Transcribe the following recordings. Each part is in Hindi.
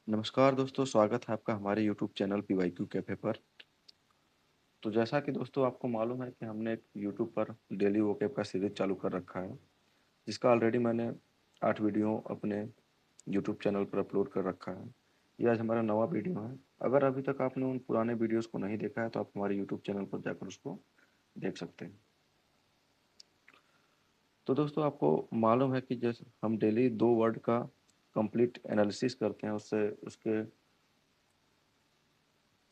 नमस्कार दोस्तों, स्वागत है आपका हमारे यूट्यूब चैनल पीवाईक्यू कैफे पर। तो जैसा कि दोस्तों आपको मालूम है कि हमने एक यूट्यूब पर डेली वोकैब का सीरीज चालू कर रखा है, जिसका ऑलरेडी मैंने 8 वीडियो अपने यूट्यूब चैनल पर अपलोड कर रखा है। ये आज हमारा नवा वीडियो है। अगर अभी तक आपने उन पुराने वीडियोस को नहीं देखा है तो आप हमारे यूट्यूब चैनल पर जाकर उसको देख सकते हैं। तो दोस्तों आपको मालूम है कि जैसे हम डेली 2 वर्ड का कंप्लीट एनालिसिस करते हैं, उससे उसके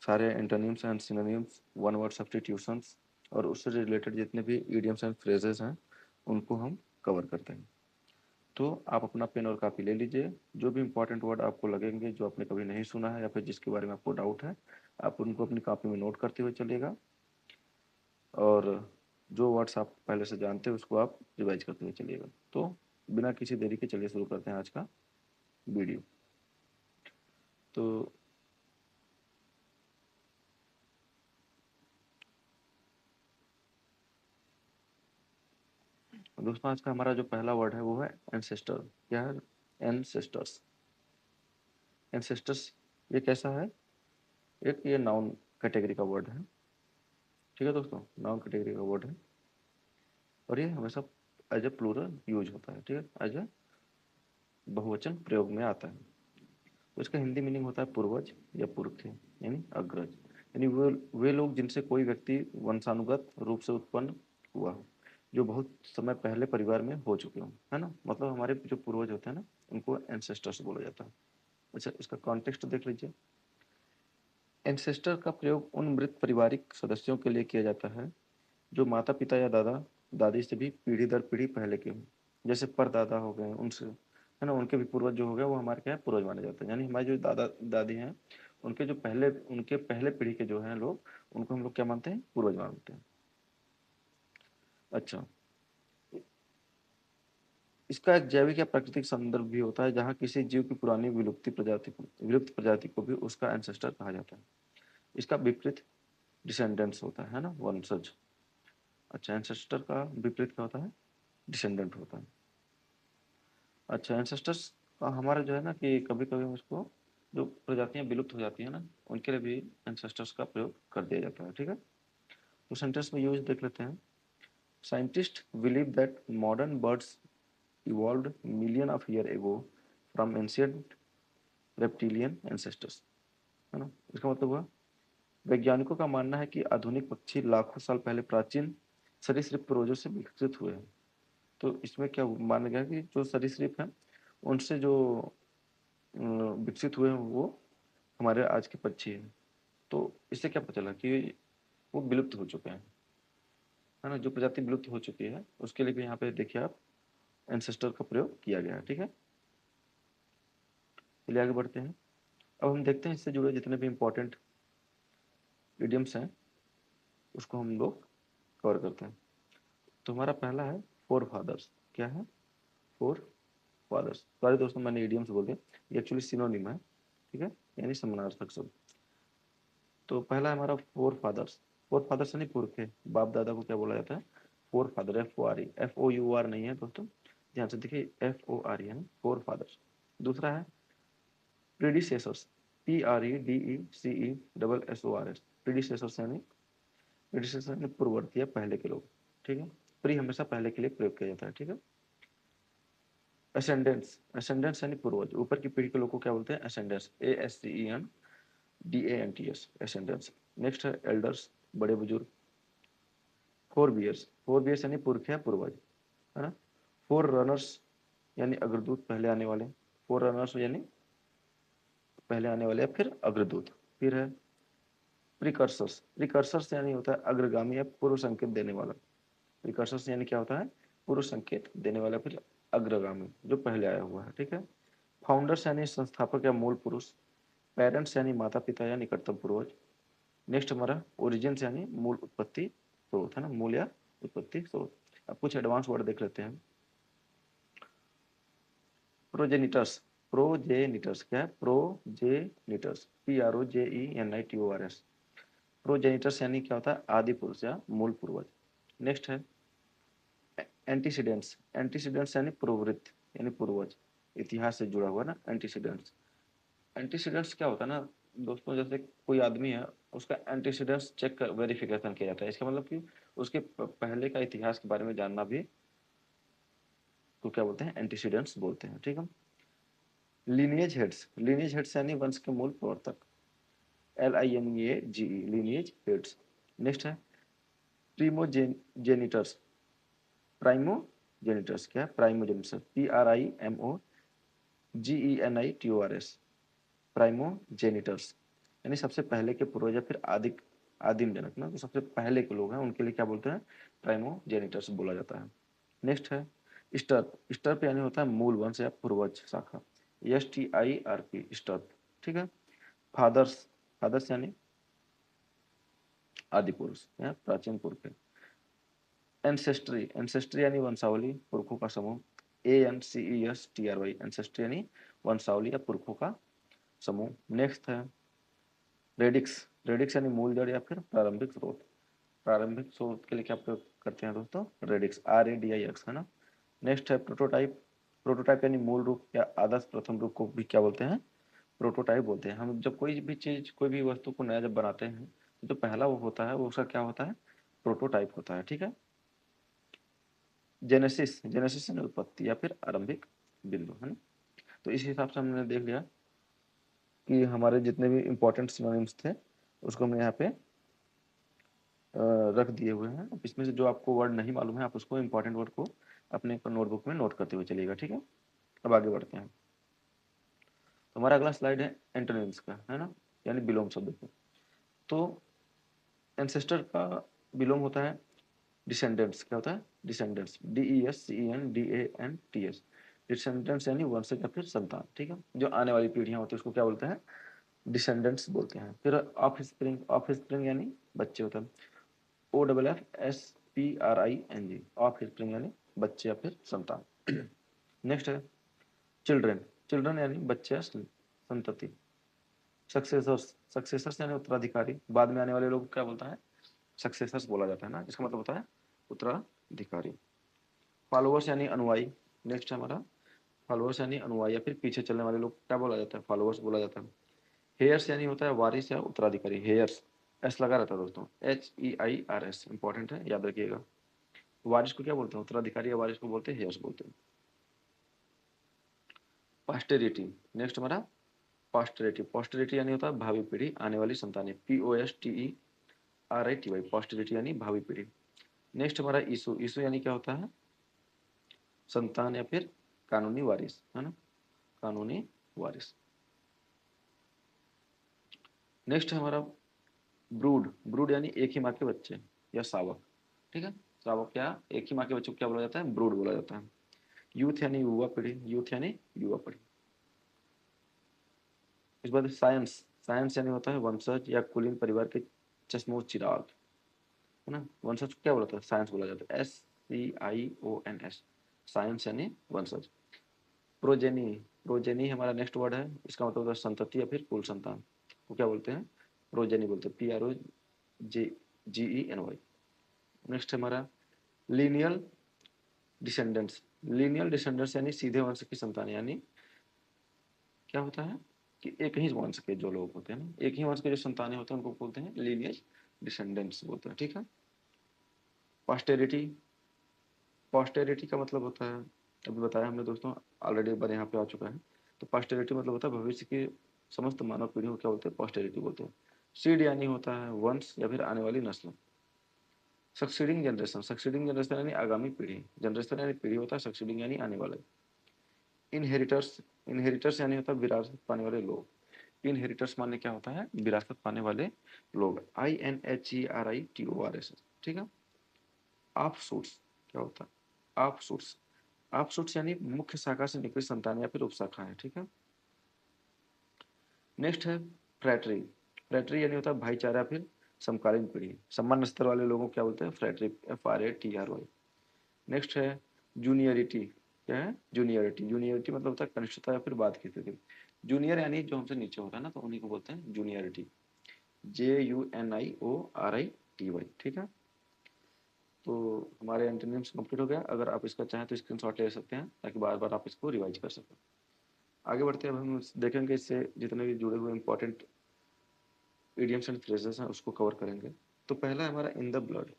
सारे antonyms and synonyms, one word substitutions और उससे रिलेटेड जितने भी इडियम्स एंड फ्रेजेस हैं उनको हम कवर करते हैं। तो आप अपना पेन और कापी ले लीजिए। जो भी इंपॉर्टेंट वर्ड आपको लगेंगे, जो आपने कभी नहीं सुना है या फिर जिसके बारे में आपको डाउट है, आप उनको अपनी कॉपी में नोट करते हुए चलिएगा। और जो वर्ड्स आप पहले से जानते हैं उसको आप रिवाइज करते हुए चलिएगा। तो बिना किसी देरी के चलिए शुरू करते हैं आज का वीडियो। तो दोस्तों आज का हमारा जो पहला वर्ड है वो है एंसेस्टर। क्या है? एंसेस्टर्स। एंसेस्टर्स ये कैसा है? एक ये नाउन कैटेगरी का वर्ड है। ठीक है दोस्तों, नाउन कैटेगरी का वर्ड है और ये हमेशा एज ए प्लूरल यूज होता है। ठीक है, एज ए बहुवचन प्रयोग में आता है। तो इसका हिंदी मीनिंग होता है पूर्वज या पुरखे, यानी अग्रज। यानी वे लोग जिनसे कोई व्यक्ति वंशानुगत रूप से उत्पन्न हुआ हो, जो बहुत समय पहले परिवार में हो चुके हों, है ना। मतलब हमारे जो पूर्वज होते हैं ना, उनको एंसेस्टर्स बोला जाता है। अच्छा, इसका कॉन्टेक्स्ट देख लीजिए। एंसेस्टर का प्रयोग उन मृत पारिवारिक सदस्यों के लिए किया जाता है जो माता पिता या दादा दादी से भी पीढ़ी दर पीढ़ी पहले के हों। जैसे परदादा हो गए, उनसे, है ना, उनके भी पूर्वज जो हो गए वो हमारे क्या है, पूर्वज माने जाते हैं। यानी हमारे जो दादा दादी हैं, उनके जो पहले उनके पहले पीढ़ी के जो हैं लोग, उनको हम लोग क्या मानते हैं? पूर्वज मानते हैं। अच्छा, इसका एक जैविक या प्राकृतिक संदर्भ भी होता है, जहाँ किसी जीव की पुरानी विलुप्त प्रजाति को भी उसका एंसेस्टर कहा जाता है। इसका विपरीत डिसेंडेंट्स होता है ना, वंशज। अच्छा, एंसेस्टर का विपरीत क्या होता है? डिसेंडेंट होता है। अच्छा, एंसेस्टर्स का हमारा जो है ना कि कभी कभी हम उसको, जो प्रजातियां विलुप्त हो जाती है ना, उनके लिए भी एंसेस्टर्स का प्रयोग कर दिया जाता है। ठीक है, तो सेंटेंस में यूज देख लेते हैं। Scientist believe that modern birds evolved million of year ago from ancient reptilian ancestors, है ना। इसका मतलब हुआ, वैज्ञानिकों का मानना है कि आधुनिक पक्षी लाखों साल पहले प्राचीन सरीसृप पूर्वजों से विकसित हुए हैं। तो इसमें क्या माना गया कि जो सरीसृप हैं उनसे जो विकसित हुए हैं वो हमारे आज के पक्षी हैं। तो इससे क्या पता चला कि वो विलुप्त हो चुके हैं, है ना। जो प्रजाति विलुप्त हो चुकी है उसके लिए भी यहाँ पे देखिए आप, एंसेस्टर का प्रयोग किया गया है। ठीक है, चलिए आगे बढ़ते हैं। अब हम देखते हैं इससे जुड़े जितने भी इंपॉर्टेंट इडियम्स हैं उसको हम लोग कवर करते हैं। तो हमारा पहला है फोर फादर्स। क्या है? Four fathers. सॉरी दोस्तों, मैंने इडियम्स बोल दिया, ये एक्चुअली सिनोनिम है। ठीक है, यानी समानार्थक शब्द। तो पहला है हमारा फोर फादर्स। फोर फादर्स यानी पुरखे, बाप दादा को क्या बोला जाता है? फोर फादर, FORE, FOUR नहीं है दोस्तों, ध्यान से देखिए, FORE यानी फोर फादर्स। दूसरा है प्रीडिसेसर्स, PREDECESSORS। प्रीडिसेसर्स यानी, प्रीडिसेसर यानी पूर्ववर्ती या पहले के लोग। ठीक है, प्री हमेशा पहले के लिए प्रयोग किया जाता है। ठीक है, असेंडेंट्स, असेंडेंट्स यानी पूर्वज, ऊपर की पीढ़ी के लोग को क्या बोलते हैं? Ascendants, ASCENDANTS, ascendants. नेक्स्ट है एल्डर्स, बड़े बुजुर्ग। फोर बियर्स यानी पुरखे या पूर्वज, है ना। फोर रनर्स यानी अग्रदूत, पहले आने वाले। फोर रनर्स यानी पहले आने वाले या फिर अग्रदूत। फिर है प्रिकर्सर्स। प्रिकर्सर्स यानी होता है अग्रगामी या पूर्व संकेत देने वाला। प्रिकर्सर्स यानी क्या होता है? पूर्व संकेत देने वाला, फिर अग्रगामी जो पहले आया हुआ है। ठीक है, फाउंडर्स यानी संस्थापक या मूल पुरुष। पेरेंट्स यानी माता पिता या निकटतम पूर्वज। नेक्स्ट हमारा ओरिजिन्स यानी मूल उत्पत्ति स्रोत, है ना, मूल या उत्पत्ति स्रोत। अब कुछ एडवांस वर्ड देख लेते हैं। प्रोजेनिटर्स, प्रोजेनिटर्स क्या है? प्रोजेनिटर्स, PROJENITORS। प्रोजेनिटर्स यानी क्या होता है? आदि पुरुष या मूल पूर्वज। नेक्स्ट है एंटीसीडेंट्स। एंटीसीडेंट्स यानी पूर्ववृत्त यानी पूर्वज, इतिहास से जुड़ा हुआ ना, एंटीसीडेंट्स। एंटीसीडेंट्स क्या होता है ना दोस्तों, जैसे कोई आदमी है, उसका एंटीसीडेंट्स चेक कर वेरिफिकेशन किया जाता है। इसका मतलब कि उसके पहले का इतिहास के बारे में जानना भी तो क्या बोलते हैं, एंटीसीडेंट्स बोलते हैं। ठीक है। लीनिएज हेड्स यानी वंश के मूल प्रवर्तक, LINEAGE, लीनिएज हेड्स। नेक्स्ट है प्रीमोजेनिटर्स। प्राइमोजेनिटर्स क्या है, प्राइमोजेनिटर्स PRIMOGENITORS, प्राइमोजेनिटर्स यानी सबसे पहले के पूर्वज या फिर आदिम जनक ना, तो सबसे पहले के लोग हैं उनके लिए क्या बोलते हैं, प्राइमोजेनिटर्स बोला जाता है। नेक्स्ट है स्टर्प। स्टर्प यानी होता है मूल वंश या पूर्वज शाखा, STIRP, स्टर्प। ठीक है। फादर्स, फादर्स यानी आदि पुरुष या प्राचीन पुरखे। एंसेस्ट्री, एंसेस्ट्री यानी वंशावली, पुरखों का समूह, ANCESTRY, एंसेस्ट्री यानी वंशावली या पुरखों का समूह। नेक्स्ट है रेडिक्स। रेडिक्स यानी मूल जड़ या फिर प्रारंभिक स्रोत। प्रारंभिक स्रोत के लिए क्या प्रयोग करते हैं दोस्तों, रेडिक्स, RADIX, है ना। नेक्स्ट है प्रोटोटाइप। प्रोटोटाइप यानी मूल रूप या आदर्श प्रथम रूप को भी क्या बोलते हैं, प्रोटोटाइप बोलते हैं। हम जब कोई भी चीज, कोई भी वस्तु को नया जब बनाते हैं तो जो पहला वो होता है वो उसका क्या होता है, प्रोटोटाइप होता है। ठीक है। जेनेसिस, जेनेसिस यानी उत्पत्ति या फिर आरंभिक बिंदु, है ना। तो इस हिसाब से हमने देख लिया कि हमारे जितने भी इंपॉर्टेंट सिनोनिम्स थे उसको हमने यहाँ पे रख दिए हुए हैं। इसमें से जो आपको वर्ड नहीं मालूम है आप उसको इंपॉर्टेंट वर्ड को अपने नोटबुक में नोट करते हुए चलिएगा। ठीक है। अब आगे बढ़ते हैं। तो हमारा अगला स्लाइड है एंटोनिम्स का, है ना, यानी विलोम शब्द का। तो एंसेस्टर का विलोम होता है डिसेंडेंट्स। क्या होता है, डिसेंडेंट्स, DESCENDANTS। डिसेंडेंट्स यानी वंशज या फिर संतान। ठीक है। जो आने वाली पीढ़ियां होती है उसको क्या बोलते हैं, डिसेंडेंट्स बोलते हैं। फिर ऑफ स्प्रिंग, ऑफ स्प्रिंग यानी बच्चे होता है, OFFSPRING, ऑफ स्प्रिंग यानी बच्चे या फिर संतान। नेक्स्ट है चिल्ड्रन। चिल्ड्रन यानी बच्चे या संतति। सक्सेसर्स, सक्सेसर्स यानी उत्तराधिकारी, बाद में आने वाले लोग क्या बोलता है, सक्सेसर्स बोला जाता है ना, इसका मतलब होता है उत्तराधिकारी। फॉलोअर्स यानी अनुयायी। नेक्स्ट है हमारा फॉलोअर्स यानी अनुयायी या फिर पीछे चलने वाले लोग क्या बोला जाता है, फॉलोअर्स बोला जाता है। हेयर्स यानी होता है वारिस या उत्तराधिकारी, हेयर्स, एस लगा रहता है दोस्तों, HEIRS, इंपॉर्टेंट है, याद रखिएगा। वारिस को क्या बोलते हैं, उत्तराधिकारी या वारिस को बोलते हैं हेयर्स बोलते हैं। पास्टेरिटी। नेक्स्ट हमारा पॉस्टेरिटी। पॉस्टेरिटी यानी होता है भावी पीढ़ी, आने वाली संतानें, POSTERITY, पॉस्टेरिटी यानी भावी पीढ़ी। नेक्स्ट हमारा ईसु। ईसु यानी क्या होता है, संतान या फिर कानूनी वारिस, है ना, कानूनी वारिस। नेक्स्ट है हमारा ब्रूड। ब्रूड यानी एक ही माँ के बच्चे या शावक। ठीक है। शावक या एक ही माँ के बच्चों को क्या बोला जाता है, ब्रूड बोला जाता है। यूथ यानी युवा पीढ़ी, यूथ यानी युवा पीढ़ी। इस बाद साइंस। साइंस यानी होता है वंशज या कुलीन परिवार के चश्मो चिराग, है ना। वंशज को क्या बोला जाता है, साइंस बोला जाता है, SCIONS, साइंस यानी वंशज। प्रोजेनी। प्रोजेनी हमारा नेक्स्ट वर्ड है, इसका मतलब होता है संतति या फिर कुल संतान को क्या बोलते हैं, प्रोजेनी बोलते हैं, PROGENY। नेक्स्ट हमारा लीनियल डिसेंडेंट्स। लीनियल डिसेंडेंट्स यानी सीधे वंश की संतान, यानी क्या होता है कि एक ही वंश के जो लोग होते हैं ना, एक ही वंश के जो संतानें होते हैं उनको बोलते हैं लीनियज डिसेंडेंट्स बोलते हैं। ठीक है। पॉस्टेरिटी। पॉस्टेरिटी का मतलब होता है, अभी बताया हमने दोस्तों, ऑलरेडी एक बार यहाँ पे आ चुका है। तो पॉस्टेरिटी मतलब होता है भविष्य की समस्त मानव पीढ़ियों को क्या बोलते हैं, पॉस्टेरिटी बोलते हैं। सीड यानी होता है वंश या फिर आने वाली नस्ल। सक्सीडिंग जनरेशन, सक्सीडिंग जनरेशन यानी आगामी पीढ़ी, जनरेशन यानी पीढ़ी होता है, सक्सीडिंग यानी आने वाले। इनहेरिटर्स। इनहेरिटर्स यानी होता है विरासत पाने वाले लोग। इनहेरिटर्स माने क्या होता है, विरासत पाने वाले लोग, INHERITORS। ठीक है। ऑफशूट्स क्या होता है, ऑफशूट्स, ऑफशूट्स यानी मुख्य शाखा से निकली संतान या फिर उपशाखा है। ठीक है। नेक्स्ट है फ्रैटरी। फ्रैटरी यानी होता है भाईचारा फिर समकालीन पीढ़ी, सम्मान स्तर वाले लोगों को क्या बोलते हैं, फ्रैटरी, FRATRY। नेक्स्ट है जूनियरिटी। क्या है, जूनियरिटी। जूनियरिटी मतलब होता है कनिष्ठता या फिर बाद की स्थिति। जूनियर यानी जो हमसे नीचे होता है ना, तो उन्हीं को बोलते हैं जूनियरिटी, JUNIORITY। ठीक है। तो हमारे एंटोनिम्स कंप्लीट हो गया। अगर आप इसका चाहें तो स्क्रीनशॉट ले सकते हैं ताकि बार बार आप इसको रिवाइज कर सकें। आगे बढ़ते हैं, अब हम देखेंगे इससे जितने भी जुड़े हुए इंपॉर्टेंट इडियम्स एंड फ्रेजेस हैं उसको कवर करेंगे। तो पहला है हमारा in the blood.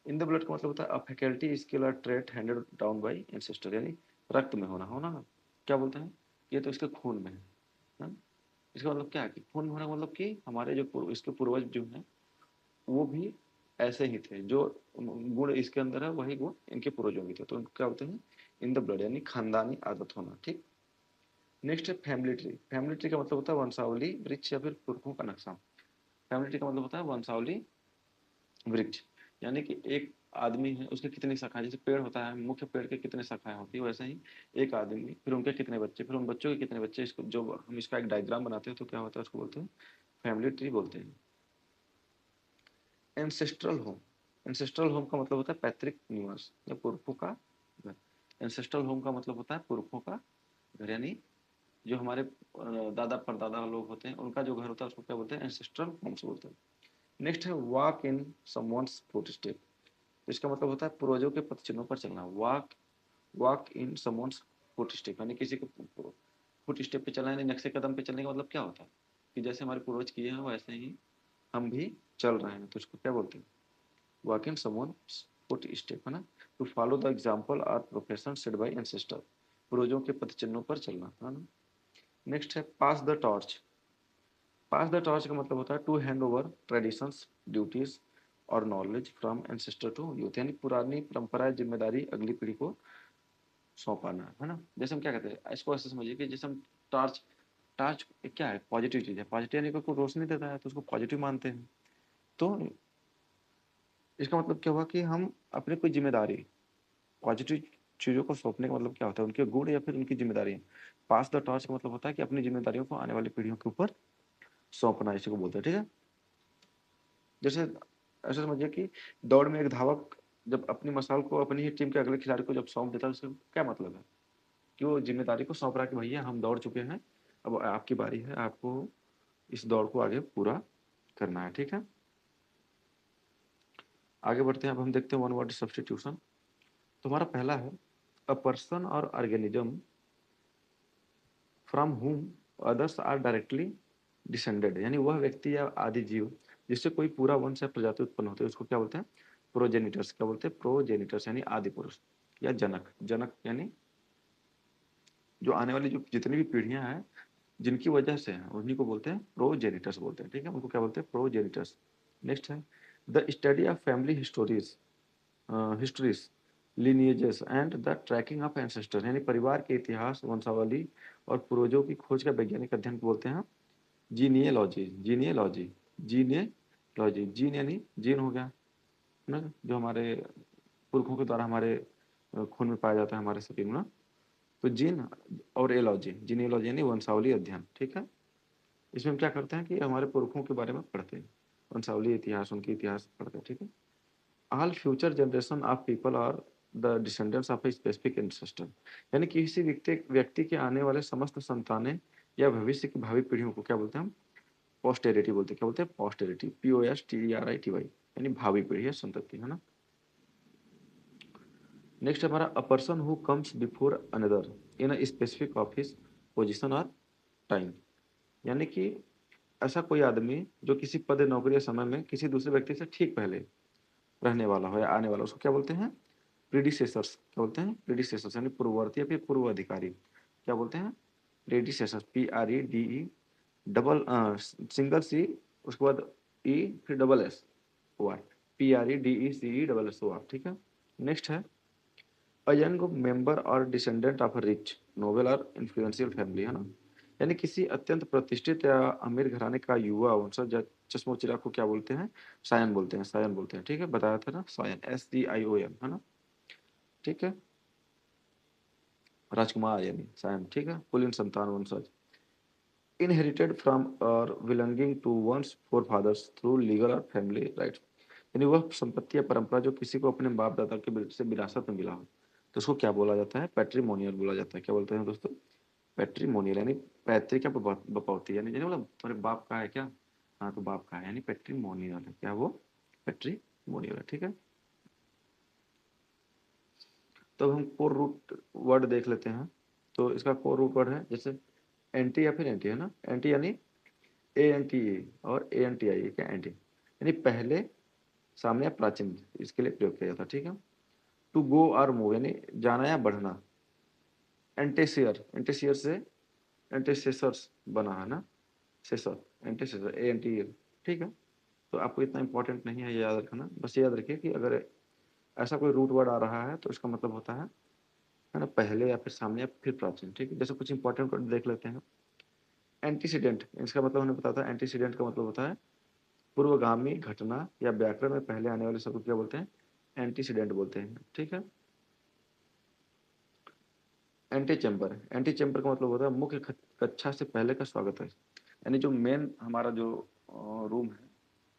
In the blood का मतलब होता है अ फैकल्टी स्किल और trait handed down by ancestor, यानी रक्त में होना होना ना, क्या बोलते हैं, ये तो इसके खून में है ना? इसका मतलब क्या है कि खून में होना का मतलब कि हमारे जो इसके पूर्वज जो हैं वो भी ऐसे ही थे, जो गुण इसके अंदर है वही गुण इनके पूर्वजों में थे, तो उनको क्या बोलते हैं, इन द ब्लड, यानी खानदानी आदत होना। ठीक। नेक्स्ट है फैमिली ट्री। फैमिली ट्री का मतलब होता है वंशावली वृक्ष या फिर पुरखों का नक्शा। फैमिली ट्री का मतलब होता है वंशावली वृक्ष, यानी कि एक आदमी है उसके कितनी शाखाएं, जैसे पेड़ होता है मुख्य पेड़ के कितने शाखाएं होती है, वैसे ही एक आदमी फिर उनके कितने बच्चे, फिर उन बच्चों के कितने बच्चे, इसको जो हम इसका एक डायग्राम बनाते हैं तो क्या होता है उसको बोलते हैं फैमिली ट्री बोलते हैं। Ancestral home. एंसेस्ट्रल होम का मतलब होता है पैतृक निवास या पुरखों का घर। एंसेस्ट्रल होम का मतलब होता है पुरखों का घर, यानी जो हमारे दादा परदादा लोग होते हैं उनका जो घर होता है उसको क्या बोलते हैं, एंसेस्ट्रल होम्स बोलते हैं। नेक्स्ट है वॉक इन समवन्स फुटस्टेप। इसका मतलब होता है पूर्वजों के पद चिन्हों पर चलना। Walk, walk in someone's footstep, यानी किसी के फुट स्टेप पे चलना, यानी नक्शे कदम पे चलने का मतलब क्या होता है कि जैसे हमारे पूर्वज किए हैं वैसे ही हम भी चल रहे हैं, तो इसको क्या बोलते हैं, walk in someone's foot step, है ना। टू फॉलो द एग्जाम्पल और प्रोफेशन सेट बाय एंसेस्टर, पूर्वजों के पद चिन्हों पर चलना, है ना। नेक्स्ट है pass the torch. Pass the torch का मतलब होता है to hand over traditions, duties और knowledge from ancestor to youth, यानी पुरानी परंपरा जिम्मेदारी अगली पीढ़ी को सौंपाना, है ना। जैसे हम क्या कहते हैं, इसको ऐसे समझिए कि जैसे हम टॉर्च, टॉर्च क्या है, पॉजिटिव चीज है, पॉजिटिव यानी कोई रोशनी देता है तो उसको पॉजिटिव मानते हैं। तो इसका मतलब क्या हुआ कि हम अपनी कोई जिम्मेदारी पॉजिटिव चीजों को सौंपने का मतलब क्या होता है, उनके गुण या फिर उनकी जिम्मेदारी। पास द टॉर्च का मतलब होता है कि अपनी जिम्मेदारियों को आने वाली पीढ़ियों के ऊपर सौंपना, इसी को बोलते हैं। ठीक है। जैसे ऐसा समझिए कि दौड़ में एक धावक जब अपनी मशाल को अपनी ही टीम के अगले खिलाड़ी को जब सौंप देता है, उसका क्या मतलब है कि वो जिम्मेदारी को सौंप रहा है कि भैया हम दौड़ चुके हैं, अब आपकी बारी है, आपको इस दौड़ को आगे पूरा करना है। ठीक है। आगे बढ़ते हैं, अब हम देखते हैं वन वर्ड सब्स्टिट्यूशन। तो हमारा पहला है अ पर्सन और organism from whom others are directly descended, यानी वह व्यक्ति या आदि जीव जिससे कोई पूरा वंश या प्रजाति उत्पन्न होती है उसको क्या बोलते हैं, प्रोजेनिटर्स। क्या बोलते हैं, प्रोजेनिटर्स, यानी आदि पुरुष या जनक। जनक यानी जो आने वाली जो जितनी भी पीढ़ियां हैं जिनकी वजह से हैं उन्हीं को बोलते हैं प्रोजेनिटर्स बोलते हैं। ठीक है, उनको क्या बोलते हैं, प्रोजेनिटर्स। नेक्स्ट है the study of family histories, histories, lineages and the tracking of ancestor, यानी परिवार के इतिहास, वंशावली और पूर्वजों की खोज का वैज्ञानिक अध्ययन को बोलते हैं जीनियोलॉजी। जीनियोलॉजी, जीनियोलॉजी, जीन यानी जीन हो गया ना, जो हमारे पुरखों के द्वारा हमारे खून में पाया जाता है हमारे शरीर में ना। तो जीन और एलॉजी, जीनियोलॉजी यानी वंशावली अध्ययन। ठीक है। इसमें हम क्या करते हैं कि हमारे पुरखों के बारे में पढ़ते हैं, वंशावली इतिहास, उनके इतिहास पढ़ते हैं। ठीक है। All future generation of people are the descendants of a specific ancestor, यानी किसी व्यक्ति व्यक्ति के आने वाले समस्त संतानें या भविष्य की भावी पीढ़ियों को क्या बोलते हैं हम, पोस्टेरिटी बोलते हैं। क्या बोलते हैं, पोस्टेरिटी, POSTERITY, यानी भावी पीढ़ी या संतति, है ना। नेक्स्ट हमारा a person who comes before another in a specific office, position और टाइम, यानी कि ऐसा कोई आदमी जो किसी पद, नौकरी या समय में किसी दूसरे व्यक्ति से ठीक पहले रहने वाला हो या आने वाला, उसको क्या बोलते हैं, प्रीडिसेसर्स। क्या बोलते हैं, प्रीडिसेसर्स, यानी पूर्ववर्ती या फिर पूर्व अधिकारी। क्या बोलते हैं, predecessors, PREDE, double single C, उसके बाद E, फिर डबल SOR, PREDECE, ठीक है। नेक्स्ट है अ यंग मेंबर और descendant of a rich, noble और इन्फ्लुएंशियल फैमिली, है ना, यानी किसी अत्यंत प्रतिष्ठित या अमीर घराने का युवा वंशज या चश्मोचिरा को क्या बोलते हैं, सायन बोलते हैं। सायन बोलते हैं। ठीक है, बताया था ना, सायन, SCION, है ना। ठीक है, राजकुमार यानी सायन। ठीक है, कुलीन संतान वंशज। इनहेरिटेड फ्रॉम और belonging to one's forefathers through legal और फैमिली राइट्स, यानी वह संपत्ति या परंपरा जो किसी को अपने बाप दादा के से विरासत में मिला हो, तो उसको क्या बोला जाता है, पैट्रिमोनियल बोला जाता है। क्या बोलते हैं दोस्तों, पैट्रिमोनियल, यानी पैतृक या बपौती, यानी मतलब तुम्हारे बाप का है क्या, हाँ तो बाप का है, यानी पैट्रिमोनियल है। क्या वो, पैट्रिमोनियल है। ठीक है। तो अब हम कोर रूट वर्ड देख लेते हैं। तो इसका कोर रूट वर्ड है, जैसे एंटी या फिर एंटी है ना, एंटी यानी ANTE और ANTI क्या एंटी, यानी पहले, सामने या प्राचीन, इसके लिए प्रयोग किया जाता है, ठीक है। टू गो और मूव यानी जाना या बढ़ना। एंटेसियर, एंटेसियर से एंटेसेसर्स बना है ना, सेसर, एंटेसेसर ANTE, ठीक है। तो आपको इतना इंपॉर्टेंट नहीं है ये याद रखना, बस ये याद रखिए कि अगर ऐसा कोई रूट वर्ड आ रहा है तो इसका मतलब होता है ना, पहले या फिर सामने या फिर प्राचीन, ठीक है। जैसे कुछ इंपॉर्टेंट वर्ड देख लेते हैं। एंटीसीडेंट, इसका मतलब हमें पता था, एंटीसीडेंट का मतलब होता है पूर्वगामी घटना या व्याकरण में पहले आने वाले शब्द को क्या बोलते हैं, एंटीसीडेंट बोलते हैं, ठीक है। एंटी चैम्बर, एंटी चैम्बर का मतलब होता है मुख्य कक्षा से पहले का स्वागत है, यानी जो मेन हमारा जो रूम है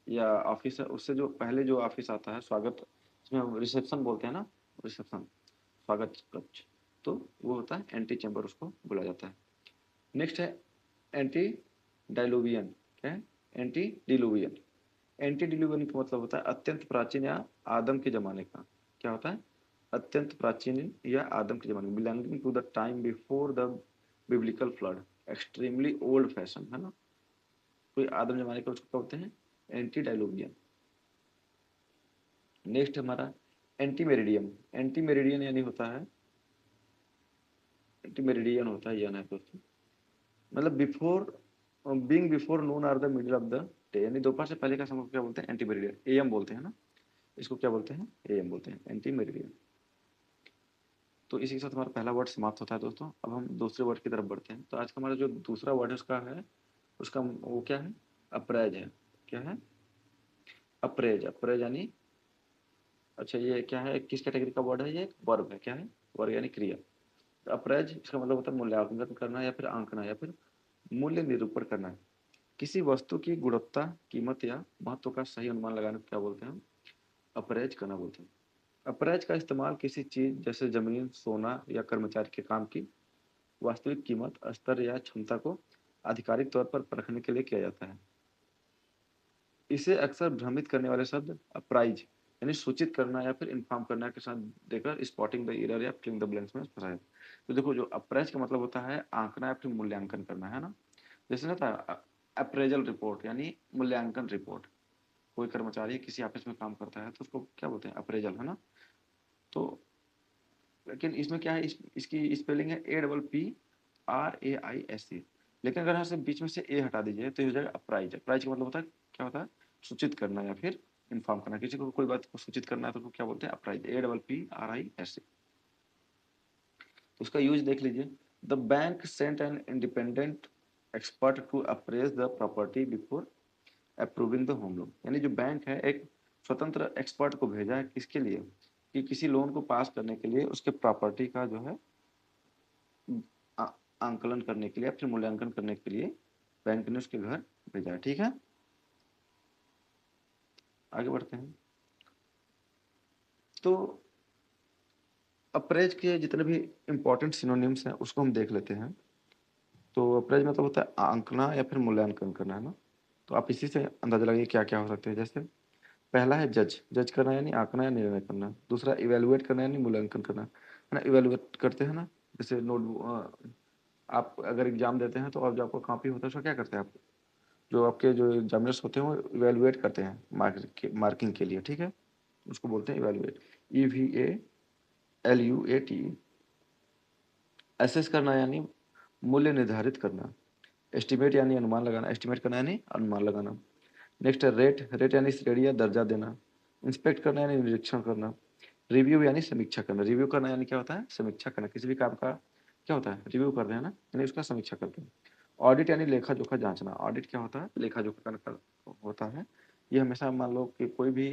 या ऑफिस है, उससे जो पहले जो ऑफिस आता है, स्वागत, इसमें हम रिसेप्शन बोलते हैं ना, रिसेप्शन, स्वागत कक्ष, तो वो होता है एंटी चैम्बर, उसको बोला जाता है। नेक्स्ट है एंटी डाइलुवियन, क्या है, एंटी डिलुवियन। एंटी डिलुवियन का मतलब होता है अत्यंत प्राचीन या आदम के जमाने का, क्या होता है, अत्यंत प्राचीन या आदम के जमाने, belonging to the time before the biblical flood, extremely old fashion, है ना, कोई आदम जमाने का, उसको क्या बोलते हैं, एंटी डाइलुवियन। नेक्स्ट हमारा एंटी मेरिडियम, एंटी मेरिडियन यानी होता है, एंटी मेरिडियन होता है, यानी दोस्तों मतलब before, being before noon or the middle of the day, यानी दोपहर से पहले का समय को क्या बोलते हैं, एंटी मेरिडियन, AM बोलते हैं ना, इसको क्या बोलते हैं, AM बोलते हैं, एंटी मेरिडियन। तो इसी के साथ हमारा पहला वर्ड समाप्त होता है दोस्तों। अब हम दूसरे वर्ड की तरफ बढ़ते हैं। तो आज का हमारा जो दूसरा वर्ड है उसका है, उसका वो क्या है, अप्रेज है, क्या है, अप्रेज, अप्रेज यानी, अच्छा ये क्या है, किस कैटेगरी का वर्ड है, ये वर्ब है, क्या है, वर्ब यानी क्रिया। तो अप्रेज इसका मतलब होता है मूल्यांकन करना या फिर आंकना या फिर मूल्य निरूपण करना। किसी वस्तु की गुणवत्ता, कीमत या महत्व का सही अनुमान लगाने को क्या बोलते हैं हम, अप्रेज करना बोलते हैं। अप्रेज का इस्तेमाल किसी चीज जैसे जमीन, सोना या कर्मचारी के काम की वास्तविक कीमत, स्तर या क्षमता को आधिकारिक तौर पर परखने के लिए किया जाता है। इसे अक्सर भ्रमित करने वाले शब्द अप्राइज यानी सूचित करना या फिर इन्फॉर्म करना के साथ देकर स्पॉटिंग द एरर या फिलिंग द ब्लैंक्स में फंसा है। तो देखो जो अप्राइज का मतलब होता है आंकना या फिर मूल्यांकन करना, है ना, जैसे ना था अप्रेजल रिपोर्ट यानी मूल्यांकन रिपोर्ट। कोई कर्मचारी किसी ऑफिस में काम करता है तो उसको क्या बोलते हैं, अप्रेजल, है ना। तो लेकिन इसमें क्या है, इसकी स्पेलिंग है APPRAISE, लेकिन अगर यहाँ से बीच में से ए हटा दीजिए तो ये हो जाएगा अप्राइज। अप्राइज का मतलब होता है, क्या होता है, सूचित करना या फिर इन्फॉर्म करना, किसी को कोई बात को सूचित करना है तो उसको क्या बोलते हैं, अप्राइज, APPRISE। तो उसका यूज देख लीजिए। The bank sent an independent expert to appraise the property before approving the home loan, यानी जो बैंक है एक स्वतंत्र एक्सपर्ट को भेजा है, किसके लिए, कि किसी लोन को पास करने के लिए उसके प्रॉपर्टी का जो है आ- आंकलन करने के लिए, फिर मूल्यांकन करने के लिए बैंक ने उसके घर भेजा है, ठीक है। आगे बढ़ते हैं। तो अप्रेज के जितने भी इंपॉर्टेंट सिनोनिम्स हैं उसको हम देख लेते हैं। तो अप्रेज मतलब होता है आंकना या फिर मूल्यांकन करना, है ना। तो आप इसी से अंदाजा लगाइए क्या क्या हो सकते हैं। जैसे पहला है जज, जज करना यानी आंकना या निर्णय करना। दूसरा इवेलुएट करना यानी मूल्यांकन करना, है ना, इवेलुएट करते हैं ना, जैसे नोटबुक, आप अगर एग्जाम देते हैं तो अब जो आपका कॉपी होता है उसका क्या करते हैं आप, जो आपके जो एग्जामिनर्स होते हैं वो इवेलुएट करते हैं मार्किंग के लिए, ठीक है, उसको बोलते हैं इवेलुएट, EVALUATE। एसेस करना यानी मूल्य निर्धारित करना। एस्टिमेट यानी अनुमान लगाना, एस्टिमेट करना यानी अनुमान लगाना। नेक्स्ट है रेट, रेट यानी श्रेणी या दर्जा देना। इंस्पेक्ट करना यानी निरीक्षण करना। रिव्यू यानी समीक्षा करना, रिव्यू करना यानी क्या होता है, समीक्षा करना, किसी भी काम का क्या होता है, रिव्यू कर रहे हैं ना, यानी उसका समीक्षा करते हैं। ऑडिट यानी लेखा जोखा जांचना, ऑडिट क्या होता है, लेखा जोखा का होता है। ये हमेशा मान लो कि कोई भी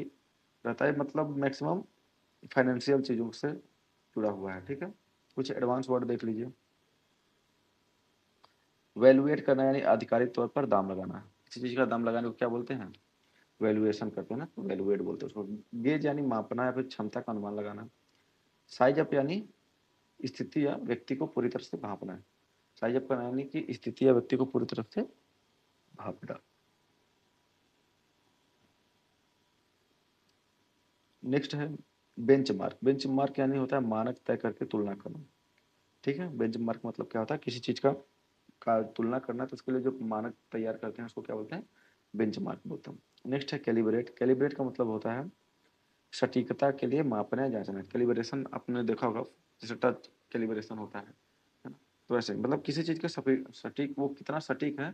रहता है, मतलब मैक्सिमम फाइनेंशियल चीज़ों से जुड़ा हुआ है, ठीक है। कुछ एडवांस वर्ड देख लीजिए। वैल्यूएट करना यानी आधिकारिक तौर पर दाम लगाना, किसी चीज़ का दाम लगाने को क्या बोलते हैं, वैल्यूएशन करते हैं ना, तो वैल्यूएट बोलते हैं उसको। गेज यानी मापना या फिर क्षमता का अनुमान लगाना। साइज अप यानी स्थिति या व्यक्ति को पूरी तरह से भांपना है। साइज अप करना यानी कि स्थिति या व्यक्ति को पूरी तरह से भापना। नेक्स्ट है बेंचमार्क, बेंचमार्क यानी होता है मानक तय करके तुलना करना। ठीक है। बेंचमार्क मतलब क्या होता है, किसी चीज का तुलना करना, तो उसके लिए जो मानक तैयार करते हैं उसको क्या बोलते हैं, बेंचमार्क बोलते हैं। नेक्स्ट है कैलिब्रेट। कैलिब्रेट का मतलब होता है सटीकता के लिए मापना या जांचना। कैलिब्रेशन आपने देखा होगा, जैसे टच कैलिब्रेशन होता है ना, तो ऐसे मतलब किसी चीज का सटीक वो कितना सटीक है,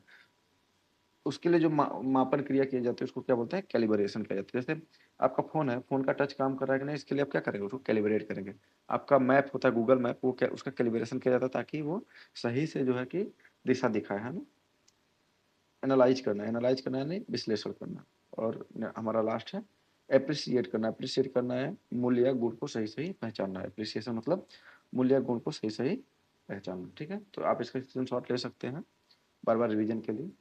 उसके लिए जो मापन क्रिया की जाती है उसको क्या बोलते हैं, कैलिब्रेशन किया जाता है। जैसे आपका फोन है, फोन का टच काम कर रहा है कि नहीं, इसके लिए आप क्या करेंगे, उसको कैलिब्रेट करेंगे। आपका मैप होता है, गूगल मैप, वो क्या उसका कैलिब्रेशन किया जाता है ताकि वो सही से जो है कि दिशा दिखाए, है ना। एनालाइज करना यानी विश्लेषण करना। और हमारा लास्ट है एप्रिसिएट करना। एप्रिसिएट करना है मूल्य या गुण को सही सही पहचानना। एप्रिसिएशन मतलब मूल्य या गुण को सही सही पहचानना। ठीक है, तो आप इसका स्क्रीनशॉट ले सकते हैं बार बार रिवीजन के लिए।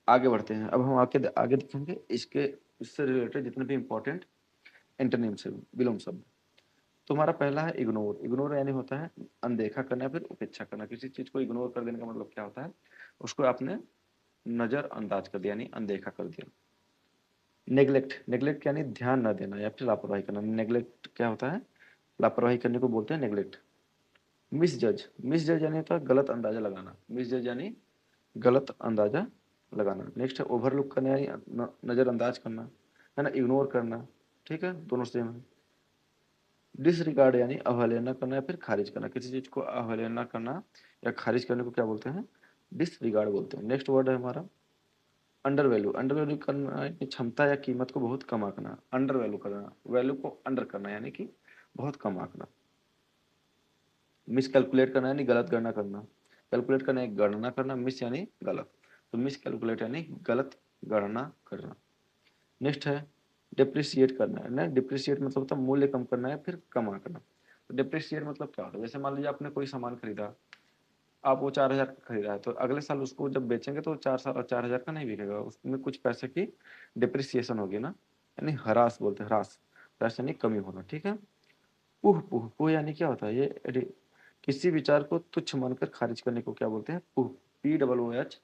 आगे बढ़ते हैं, अब हम आगे आगे देखेंगे इसके इससे रिलेटेड जितने भी इंपॉर्टेंट एंटोनिम से विलोम शब्द। तो हमारा पहला है इग्नोर। इग्नोर यानी होता है अनदेखा करना या फिर उपेक्षा करना। किसी चीज को इग्नोर कर देने का मतलब क्या होता है, उसको आपने नजरअंदाज कर दिया यानी अनदेखा कर दिया। नेग्लेक्ट। नेग्लेक्ट यानी ध्यान न देना या फिर लापरवाही करना। नेग्लेक्ट क्या होता है, लापरवाही करने को बोलते हैं नेग्लेक्ट। मिसजज। मिसजज यानी होता है गलत अंदाजा लगाना। मिसजज यानी गलत अंदाजा लगाना। नेक्स्ट है ओवरलुक करना यानी नजरअंदाज करना, है ना, इग्नोर करना। ठीक है, दोनों सेम है। डिसरिगार्ड यानी अवहेलना करना या फिर खारिज करना। किसी चीज को अवहेलना करना या खारिज करने को क्या बोलते हैं, डिसरिगार्ड बोलते हैं। नेक्स्ट वर्ड है हमारा अंडर वैल्यू। अंडर वैल्यू करना यानी क्षमता या कीमत को बहुत कम आंकना। अंडर वैल्यू करना, वैल्यू को अंडर करना यानी कि बहुत कम आंकना। मिस कैलकुलेट करना यानी गलत गणना करना। कैलकुलेट करना यानी गणना करना, मिस यानी गलत, तो मिस कैलकुलेट यानी गलत गणना करना। नेक्स्ट है डिप्रिशिएट करना है ना। डिप्रिशिएट मतलब होता है मूल्य कम करना है फिर कम आंकना। तो डिप्रिशिएट मतलब क्या होता है, जैसे मान लीजिए आपने कोई सामान खरीदा, आप वो 4,000 का खरीदा है, तो अगले साल उसको जब बेचेंगे तो 4,000 का नहीं बिकेगा, उसमें कुछ पैसे की डिप्रिसिएशन होगी ना, यानी ह्रास बोलते हैं, ह्रास। ह्रास यानी कमी होना। ठीक है। पुह। पुह पुह यानी क्या होता है, किसी विचार को तुच्छ मानकर खारिज करने को क्या बोलते हैं, पुह। POOH,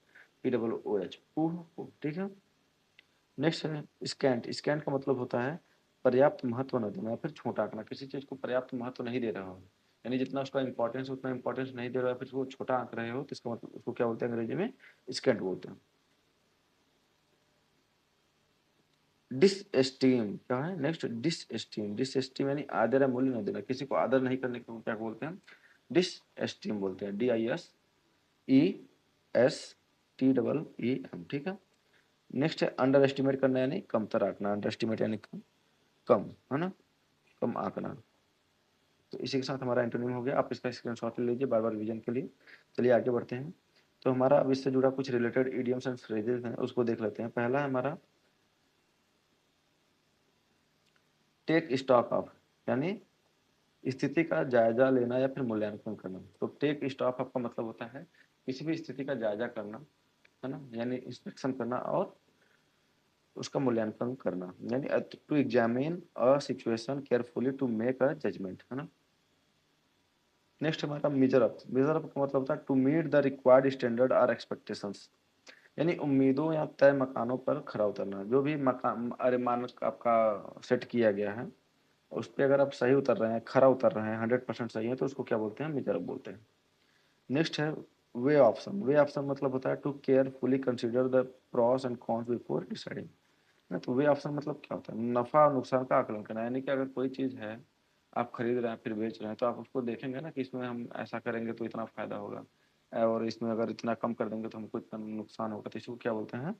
POOH, पुह पुह। ठीक है। नेक्स्ट है स्कैंट। स्कैंट का मतलब होता है पर्याप्त महत्व न देना या फिर छोटा आंकना। किसी चीज को पर्याप्त महत्व नहीं दे रहा हो, यानी जितना उसका इंपॉर्टेंस उतना इंपॉर्टेंस नहीं दे रहा है, फिर वो छोटा आंक रहे हो, तो इसका मतलब उसको क्या बोलते हैं, अंग्रेजी में स्कैंट बोलते हैं। डिसएस्टीम क्या है, नेक्स्ट डिसएस्टीम। डिसएस्टीम यानी आदर या मूल्य न देना। किसी को आदर नहीं करने को क्या बोलते हैं, डिसएस्टीम बोलते हैं। DISESTEEM। ठीक है। नेक्स्ट है अंडर एस्टिमेट करना यानी कमतर आंकना। अंडर एस्टिमेट यानी कम, है ना, कम आंकना। तो इसी के साथ हमारा एंटोनिम हो गया। आप इसका स्क्रीनशॉट ले लीजिए बार बार विजन के लिए। चलिए आगे बढ़ते हैं। तो हमारा अब इससे जुड़ा कुछ रिलेटेड इडियम्स एंड फ्रेजेस हैं, उसको देख लेते हैं। पहला है हमारा टेक स्टॉक ऑफ, यानी स्थिति का जायजा लेना या फिर मूल्यांकन करना। तो टेक स्टॉक ऑफ का मतलब होता है किसी भी स्थिति का जायजा करना, है ना, यानी इंस्पेक्शन करना और उसका मूल्यांकन करना, यानी to examine a situation carefully to make a judgment, है ना। नेक्स्ट हमारा मेजर अप। मेजर अप का मतलब होता है to meet the required standard और एक्सपेक्टेशंस, यानी उम्मीदों या तय मकानों पर खरा उतरना। जो भी मकान अरे मानक आपका सेट किया गया है, उस पर अगर आप सही उतर रहे हैं, खरा उतर रहे हैं, 100% सही है, तो उसको क्या बोलते हैं, मेजर अप बोलते हैं। नेक्स्ट है वे ऑप्शन। वे ऑप्शन मतलब होता है to carefully consider the pros and cons before deciding. ना, तो वे ऑप्शन मतलब क्या होता है, नफा और नुकसान का आकलन करना। यानी कि अगर कोई चीज है, आप खरीद रहे हैं फिर बेच रहे हैं, तो आप उसको देखेंगे ना कि इसमें हम ऐसा करेंगे तो इतना फायदा होगा, और इसमें अगर इतना कम कर देंगे तो हमको इतना नुकसान होगा, तो इसको क्या बोलते हैं,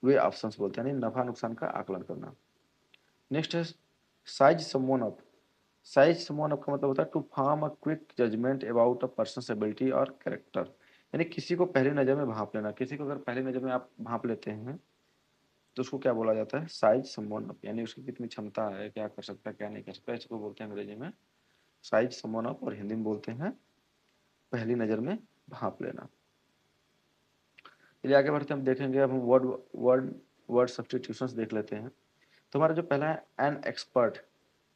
वे ऑप्शंस बोलते हैं, यानी नफा नुकसान का आकलन करना। नेक्स्ट है size someone up. Size someone up का मतलब होता है to form a quick judgment about a person's ability और कैरेक्टर। यानी किसी को पहली नजर में भांप लेना। किसी को अगर पहली नजर में आप भांप लेते हैं तो उसको क्या बोला जाता है, साइज समवन अप, यानी उसकी कितनी क्षमता है, क्या कर सकता है क्या नहीं कर सकता, इसको बोलते हैं अंग्रेजी में साइज समवन अप, और हिंदी में बोलते हैं पहली नजर में भांप लेना। चलिए आगे बढ़ते हैं, हम देखेंगे, अब हम वर्ड वर्ड वर्ड सब्स्टिट्यूशंस देख लेते हैं। तो हमारा जो पहला है एन एक्सपर्ट,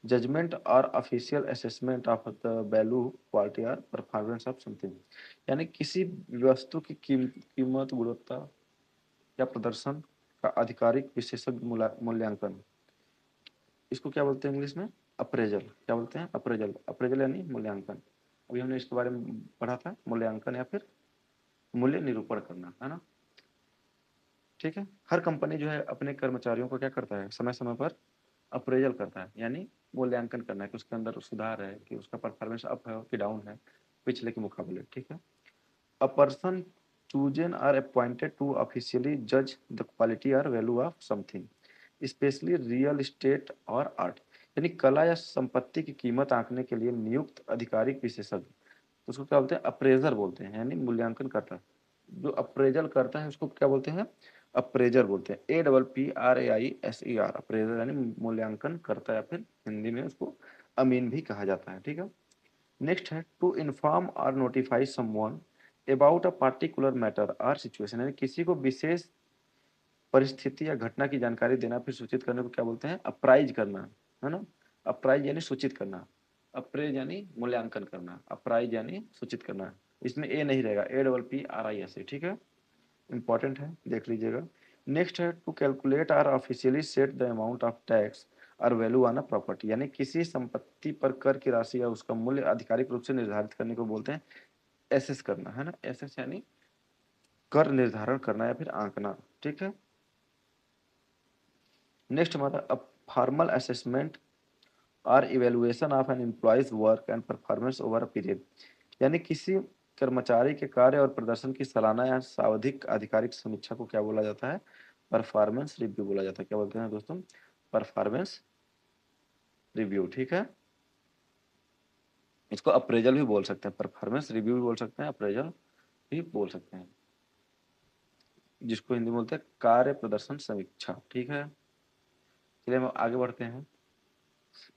जजमेंट और official assessment of the value quality और परफॉर्मेंस ऑफ समथिंग, यानी किसी वस्तु की कीमत, गुणवत्ता या प्रदर्शन का आधिकारिक विशेषज्ञ मूल्यांकन। इसको क्या बोलते हैं इंग्लिश में, अप्रेजल, क्या बोलते हैं? अप्रेजल। अप्रेजल यानी मूल्यांकन। अभी हमने इसके बारे में पढ़ा था, मूल्यांकन या फिर मूल्य निरूपण करना, है ना? ठीक है। हर कंपनी जो है अपने कर्मचारियों को क्या करता है, समय समय पर अप्रेजल करता है, यानी मूल्यांकन करना है कि उसके अंदर सुधार है, कि उसका परफॉर्मेंस अप है कि डाउन है पिछले के मुकाबले। ठीक है। A person chosen or appointed to officially judge the quality or value of something, especially real estate or art, यानी कला या संपत्ति की कीमत आंकने के लिए नियुक्त आधिकारिक विशेषज्ञ, तो उसको क्या बोलते हैं? अप्रेजर बोलते हैं, यानी मूल्यांकन करता है। जो अप्रेजल करता है उसको क्या बोलते हैं? अप्रेजर बोलते हैं। APPRAISER, अप्रेजर यानी मूल्यांकन करता है, या फिर हिंदी में उसको अमीन भी कहा जाता है। ठीक है। नेक्स्ट है टू इन्फॉर्म और notify someone about a particular matter और सिचुएशन, यानी किसी को विशेष परिस्थिति या घटना की जानकारी देना फिर सूचित करने को क्या बोलते हैं? अप्राइज करना, है ना? अप्राइज यानी सूचित करना, अप्रेज यानी मूल्यांकन करना, अप्राइज यानी सूचित करना। इसमें ए नहीं रहेगा, APPRIS। ठीक है, इंपॉर्टेंट है, देख लीजिएगा। नेक्स्ट है to calculate or officially set the amount of tax और वैल्यू ऑन अ प्रॉपर्टी, यानी किसी संपत्ति पर कर की राशि या उसका मूल्य आधिकारिक रूप से निर्धारित करने को बोलते हैं एसेस करना, है ना? एसेस यानी कर निर्धारण करना या फिर आंकना। ठीक है। नेक्स्ट हमारा फॉर्मल असेसमेंट और evaluation of an employee's work and performance over a period, यानी किसी कर्मचारी के कार्य और प्रदर्शन की सालाना या सावधिक आधिकारिक समीक्षा को क्या बोला जाता है? परफॉर्मेंस रिव्यू बोला जाता है। क्या बोलते हैं दोस्तों? Performance review. ठीक है। इसको अप्रेजल भी बोल सकते हैं, परफॉर्मेंस रिव्यू भी बोल सकते हैं, अप्रेजल भी बोल सकते हैं, जिसको हिंदी में बोलते हैं कार्य प्रदर्शन समीक्षा। ठीक है। चलिए हम आगे बढ़ते हैं।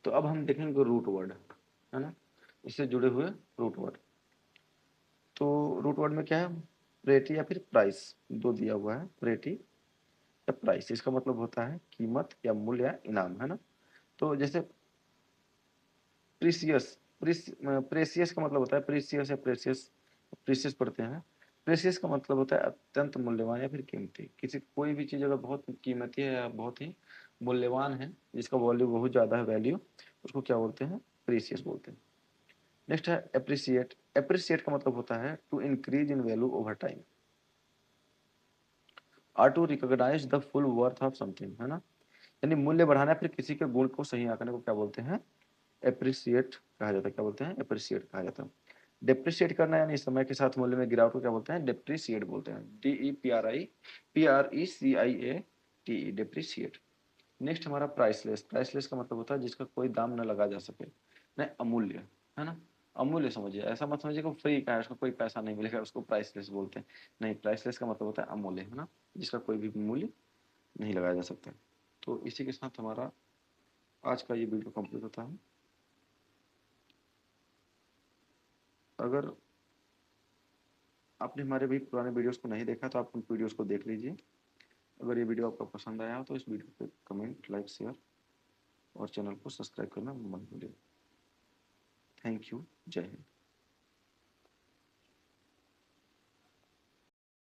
तो अब हम देखेंगे रूट वर्ड, है ना? इससे जुड़े हुए रूट वर्ड। तो रूट वर्ड में क्या है? प्रेटी या फिर प्राइस, दो दिया हुआ है, प्रेटी या प्राइस। इसका मतलब होता है कीमत या मूल्य या इनाम, है ना? तो जैसे प्रीसियस, प्रेसियस का मतलब होता है, प्रीसियस या प्रेसियस, प्रीसियस पढ़ते हैं। प्रेसियस का मतलब होता है अत्यंत मूल्यवान या फिर कीमती। किसी कोई भी चीज अगर बहुत कीमती है या बहुत ही मूल्यवान है, जिसका वैल्यू बहुत ज्यादा है, वैल्यू, उसको क्या बोलते हैं? प्रीसियस बोलते हैं। नेक्स्ट है एप्रिसिएट। एप्रिसिएट का मतलब होता है to increase in value over time और to recognise the full worth of something, है ना? यानी मूल्य बढ़ाना, फिर किसी के गुण को सही आंकने को क्या बोलते हैं? एप्रिसिएट कहा जाता है। क्या बोलते हैं? एप्रिसिएट कहा जाता है। डेप्रिसिएट करना यानी समय के साथ मूल्य में गिरावट को क्या बोलते हैं? डेप्रिसिएट बोलते हैं। DEPRICIATE, depreciate. नेक्स्ट हमारा प्राइसलेस। प्राइसलेस का मतलब होता है जिसका कोई दाम न लगा जा सके, नहीं, अमूल्य, है ना? अमूल्य समझिए, ऐसा मत समझिए कि फ्री का है, उसका कोई पैसा नहीं मिलेगा, उसको प्राइसलेस बोलते हैं। नहीं, प्राइसलेस का मतलब होता है अमूल्य, है ना? जिसका कोई भी मूल्य नहीं लगाया जा सकता। तो इसी के साथ हमारा आज का ये वीडियो कंप्लीट होता है। अगर आपने हमारे भी पुराने वीडियोस को नहीं देखा तो आप उन वीडियोस को देख लीजिए। अगर ये वीडियो आपको पसंद आया हो तो इस वीडियो पे कमेंट, लाइक, शेयर और चैनल को सब्सक्राइब करना मत भूलिए। Thank you. जय हिंद।